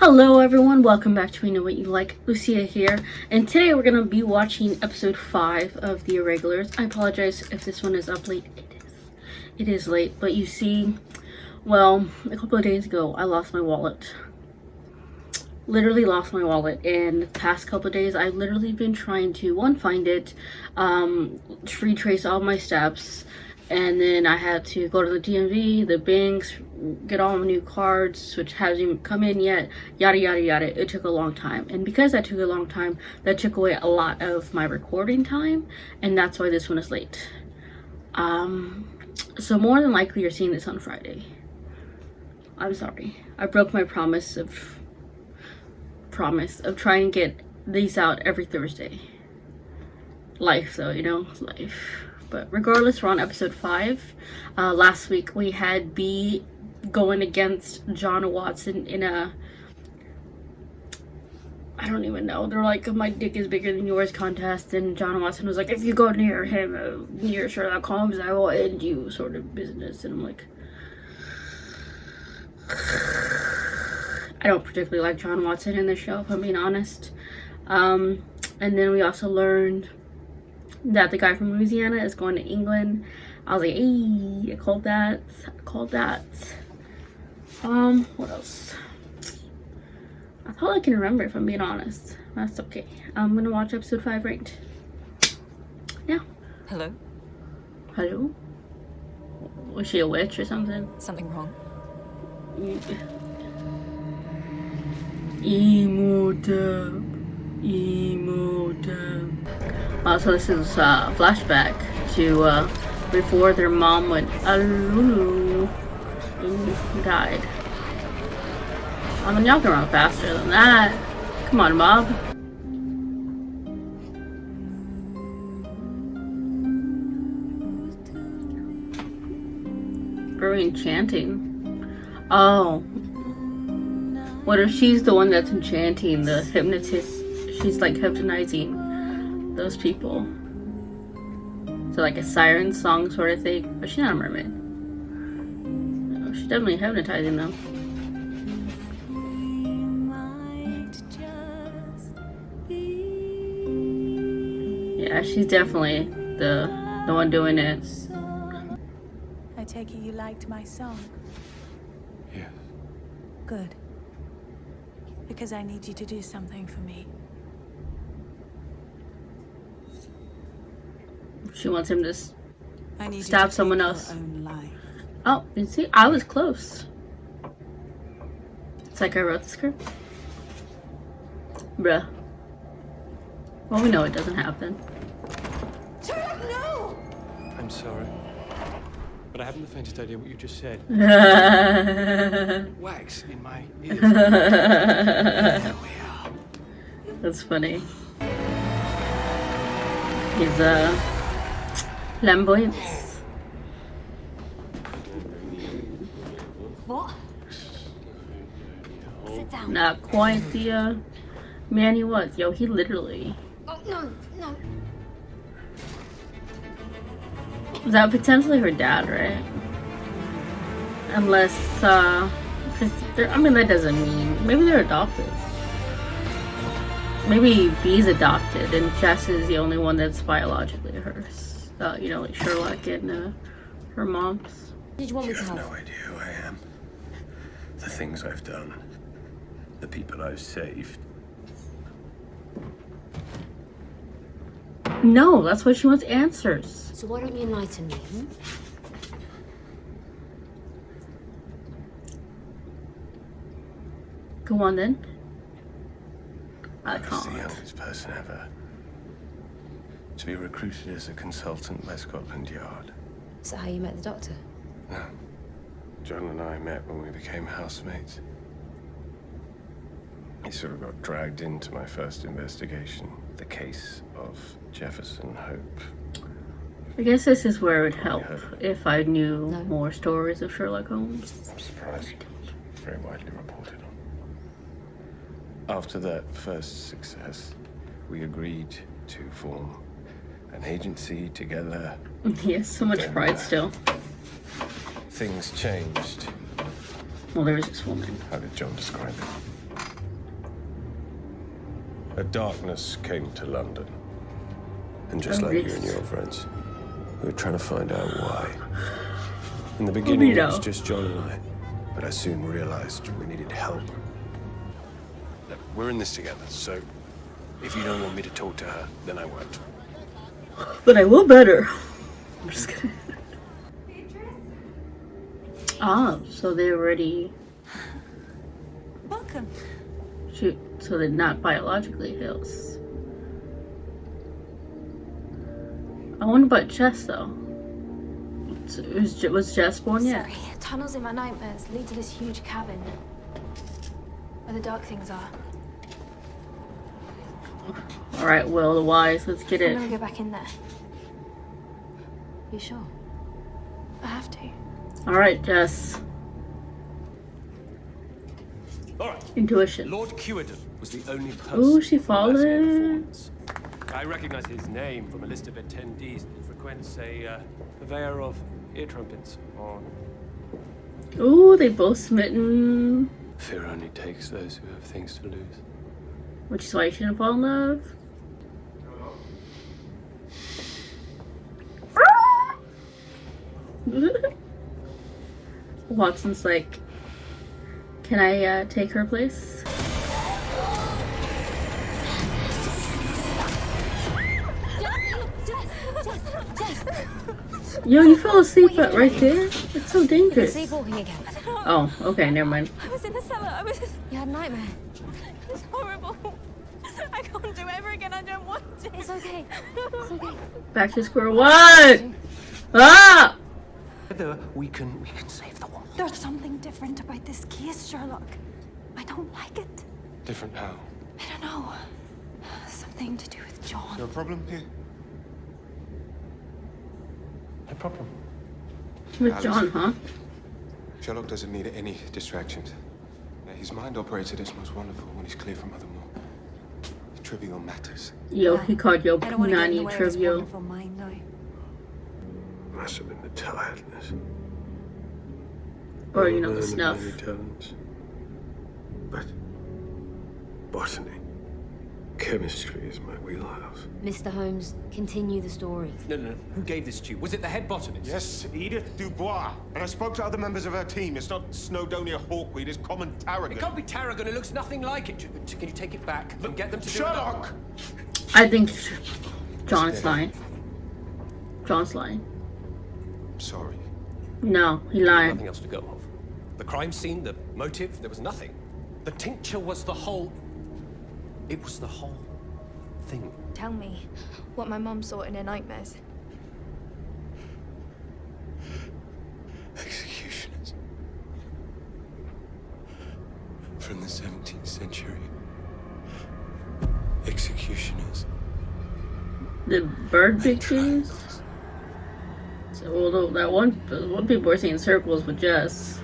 Hello everyone, welcome back to We Know What You Like. Lucia here, and today we're going to be watching episode 5 of The Irregulars. I apologize if this one is up late. It is late, but you see, well, a couple of days ago I lost my wallet. Literally lost my wallet, and the past couple of days I've literally been trying to, find it, retrace all my steps, and then I had to go to the DMV, the banks, get all my new cards, which hasn't even come in yet, yada yada yada. It took a long time, and because that took a long time, that took away a lot of my recording time, and that's why this one is late. So more than likely you're seeing this on Friday. I'm sorry, I broke my promise of trying to get these out every Thursday. Life though, you know, life. But regardless, we're on episode 5. Last week we had B going against John Watson in a, I don't even know, they're like, my dick is bigger than yours contest, and John Watson was like, if you go near him, near Sherlock Holmes, I will end you, sort of business. And I'm like, I don't particularly like John Watson in the show, if I'm being honest. And then we also learned that the guy from Louisiana is going to England. I was like, hey, I called that. What else? That's all I can remember, if I'm being honest. That's okay. I'm gonna watch episode 5 right now. Hello? Hello? Was she a witch or something? Something wrong? So this is a flashback to before their mom went and died. I mean, y'all can run faster than that. Come on, Bob. Very enchanting. Oh. What if she's the one that's enchanting, the hypnotist? She's like hypnotizing those people. So like a siren song sort of thing. But she's not a mermaid. No, she's definitely hypnotizing them. Yeah, she's definitely the one doing it. I take it you liked my song? Yeah. Good. Because I need you to do something for me. She wants him to I need stab you to someone take else. Your own life. Oh, you see, I was close. It's like I wrote the script. Bruh. Well, we know it doesn't happen. No! I'm sorry. But I haven't the faintest idea what you just said. Wax in my ears. There we are. That's funny. He's flamboyant. What? Sit down. Not quite the man he was. Yo, he literally. Oh, no. Was that potentially her dad, right? Unless, because I mean, that doesn't mean, maybe they're adopted. Maybe B's adopted and Jess is the only one that's biologically hers. You know, like Sherlock and her mom's. Did you want me to You have help? no idea who I am. The things I've done. The people I've saved. No, that's why she wants answers. So why don't you enlighten me? Go on then. I I was the can't. youngest person ever to be recruited as a consultant by Scotland Yard. Is that how you met the doctor? No. John and I met when we became housemates. He sort of got dragged into my first investigation, the case of Jefferson Hope. I guess this is where it would help if I knew No. more stories of Sherlock Holmes. I'm surprised. Very widely reported on. After that first success, we agreed to form an agency together. He has so much pride still. Things changed. Well, there was this woman. How did John describe it? A darkness came to London. And just like you and your friends, we were trying to find out why. In the beginning, it was just John and I. But I soon realized we needed help. Look, we're in this together, so if you don't want me to talk to her, then I won't. But I will better. I'm just kidding. Ah, so they already... Welcome. Shoot, so they're not biologically hills. I wonder about Jess though. Was Jess born yet? Sorry, tunnels in my nightmares lead to this huge cabin where the dark things are. Alright, Will the Wise, let's get I'm it. gonna go back in there. You sure? I have to. Alright, Jess. All right. Intuition. Lord Cuerden was the only person. Ooh, she who followed let me in it. performance. I recognize his name from a list of attendees who frequents a purveyor of ear trumpets on. Ooh, they both smitten. Fear only takes those who have things to lose. Which is why you shouldn't fall in love. Watson's like, can I take her place? Yo, you fell asleep right there? It's so dangerous. Sleepwalking again. Oh, okay, never mind. I was in the cellar. You had a nightmare. It's horrible. I can't do it ever again. I don't want to. It's okay. It's okay. Back to square one. Ah! Together we can save the world. There's something different about this case, Sherlock. I don't like it. Different how? I don't know. Something to do with John. No problem here? No problem. With John, huh? Sherlock doesn't need any distractions. His mind operates at its most wonderful when he's clear from other more trivial matters. Yo, he called yo I don't want to get in the Punani way of his trivial. wonderful mind now. Must have been the tiredness. Or, you know, the Learned snuff. many talents. But botany, chemistry is my wheelhouse. Mr. Holmes, continue the story. No. Who gave this to you? Was it the head botanist? Yes, Edith Dubois. And I spoke to other members of her team. It's not Snowdonia hawkweed, it's common tarragon. It can't be tarragon. It looks nothing like it. Can you take it back and get them to Sherlock! I think John's lying. John's lying. I'm sorry. No, he do it? lied. Nothing else to go off. The crime scene, the motive, there was nothing. The tincture was the whole. It was the whole thing. Tell me what my mom saw in her nightmares. Executioners. From the 17th century. Executioners. The bird pictures? So, although that one people were seeing circles with Jess.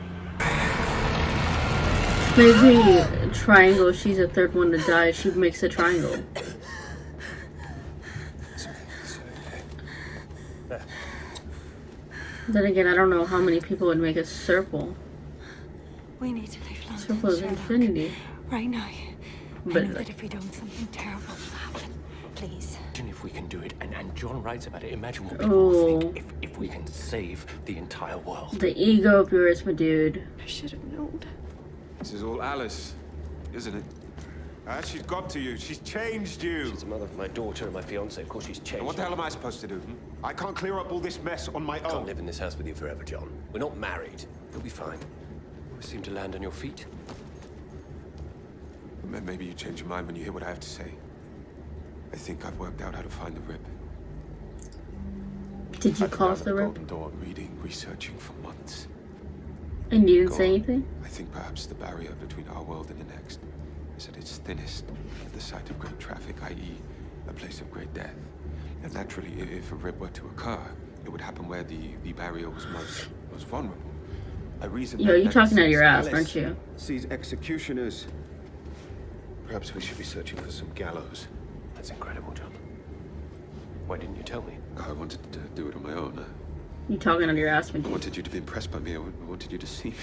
Maybe a triangle, she's the third one to die, she makes a triangle. Then again, I don't know how many people would make a circle. We need to leave London, Circle is Sherlock. infinity. Right now. But I know that if we don't, something terrible will happen. Please. Imagine if we can do it, and John writes about it. Imagine what people will Oh, think if we can save the entire world. the ego of yours, my dude. I should have known. This is all Alice, isn't it? She's got to you. She's changed you. She's the mother of my daughter and my fiance. Of course, she's changed. And what the hell am I supposed to do? I can't clear up all this mess on my I can't own. live in this house with you forever, John. We're not married. You'll be fine. You seem to land on your feet. Maybe you change your mind when you hear what I have to say. I think I've worked out how to find the rip. Did you I've been call down us at the rip? Golden Door, reading, researching for months. And you didn't Go say on. anything? I think perhaps the barrier between our world and the next is at its thinnest at the site of great traffic, i.e., a place of great death. And naturally, if a rip were to occur, it would happen where the barrier was most vulnerable. I reason Yo, that you talking out of your ass, Alice aren't you? sees executioners. Perhaps we should be searching for some gallows. That's incredible, John. Why didn't you tell me? I wanted to do it on my own. You talking out of your ass, my I dude. wanted you to be impressed by me. I wanted you to see me.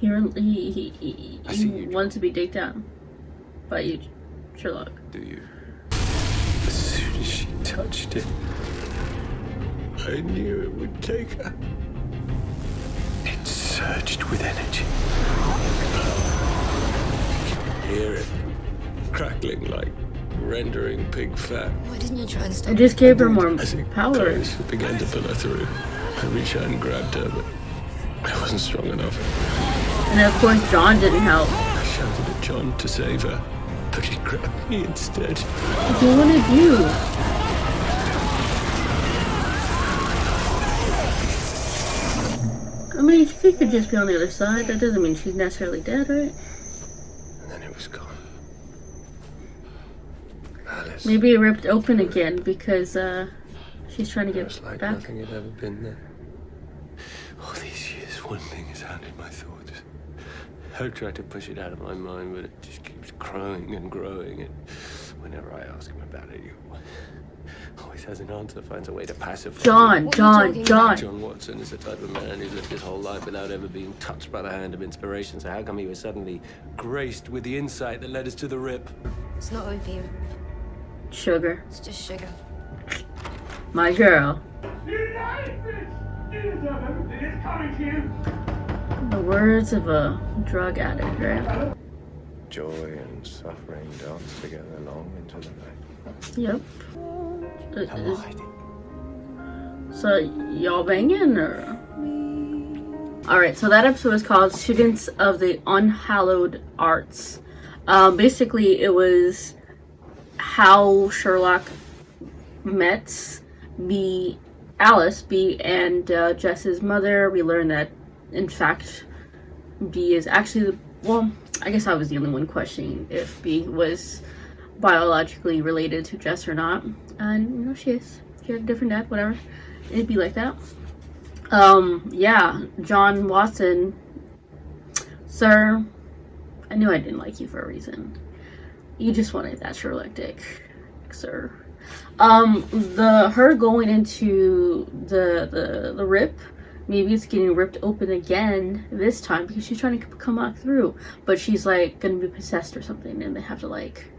He I see you, wants to be dicked out by you. Sherlock. Do you? As soon as she touched it, I knew it would take her. It surged with energy. You could hear it crackling like rendering pig fat. Why didn't you try and stop? It just gave her more As it power. closed, it began to pull her through. I reached out and grabbed her, but I wasn't strong enough. And of course, John didn't help. I shouted at John to save her, but he grabbed me instead. What do you want to do? I mean, she could just be on the other side. That doesn't mean she's necessarily dead, right? And then it was gone. Alice. Maybe it ripped open again because she's trying to It was get like back. nothing had ever been there. All these years, one thing has haunted my thoughts. I've tried to push it out of my mind, but it just keeps growing and growing. And whenever I ask him about it, he always has an answer, finds a way to pacify me. John. Watson is the type of man who's lived his whole life without ever being touched by the hand of inspiration. So how come he was suddenly graced with the insight that led us to the rip? It's not opium. Sugar. It's just sugar. My girl. The words of a drug addict, right? Joy and suffering dance together long into the night. Yep. I'm hiding. So y'all banging or? Alright, so that episode was called Students of the Unhallowed Arts. Basically it was how Sherlock met Alice, B, and Jess's mother. We learned that in fact B is actually I guess I was the only one questioning if B was biologically related to Jess or not. And you know, she is. She had a different dad, whatever. It'd be like that. Yeah, John Watson, sir, I knew I didn't like you for a reason. You just wanted that Sherlock dick, sir. Her going into the rip, maybe it's getting ripped open again this time because she's trying to come back through, but she's like gonna be possessed or something, and they have to like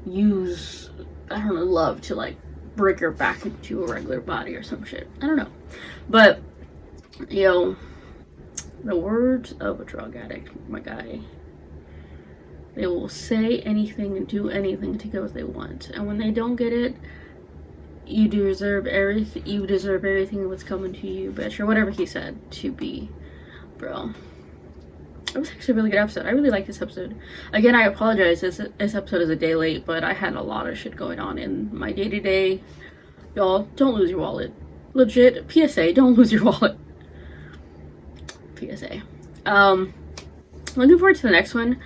use, I don't know, love to like bring her back into a regular body or some shit. I don't know, but you know, the words of a drug addict, my guy. They will say anything and do anything to get what they want, and when they don't get it, you deserve everything. You deserve everything that's coming to you, bitch, or whatever he said to be, bro. It was actually a really good episode. I really like this episode. Again, I apologize. This episode is a day late, but I had a lot of shit going on in my day-to-day. Y'all, don't lose your wallet. Legit. PSA, don't lose your wallet. PSA. Looking forward to the next one.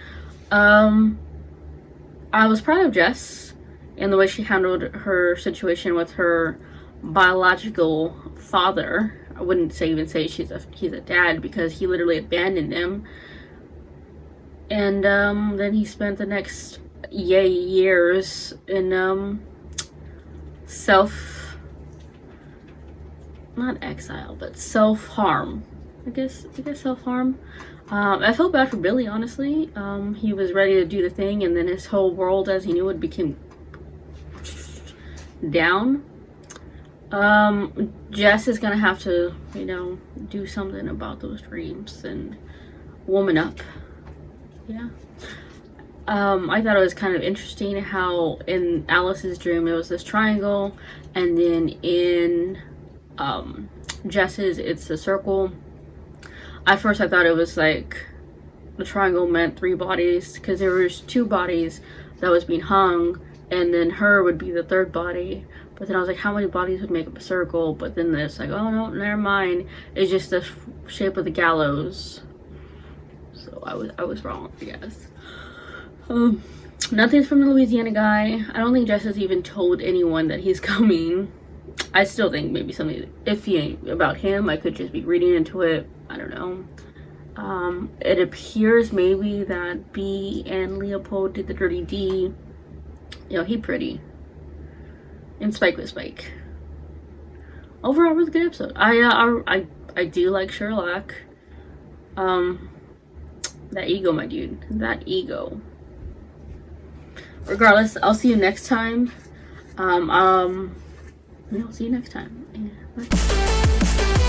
I was proud of Jess and the way she handled her situation with her biological father. I wouldn't even say he's a dad, because he literally abandoned him. And then he spent the next years in not exile, but self-harm. I guess self-harm. I felt bad for Billy, honestly. He was ready to do the thing, and then his whole world as he knew it became down. Jess is gonna have to, you know, do something about those dreams and woman up. Yeah. I thought it was kind of interesting how in Alice's dream it was this triangle, and then in Jess's it's the circle. At first I thought it was like the triangle meant 3 bodies, because there was 2 bodies that was being hung, and then her would be the 3rd body. But then I was like, how many bodies would make up a circle? But then it's like, oh no, never mind. It's just the shape of the gallows. So I was wrong, I guess. Nothing's from the Louisiana guy. I don't think Jess has even told anyone that he's coming. I still think maybe something iffy about him. I could just be reading into it. I don't know. It appears maybe that B and Leopold did the dirty D. You know, he pretty. And Spike was Spike. Overall, really good episode. I do like Sherlock. That ego, my dude. That ego. regardless, I'll see you next time. I'll see you next time. Yeah, bye.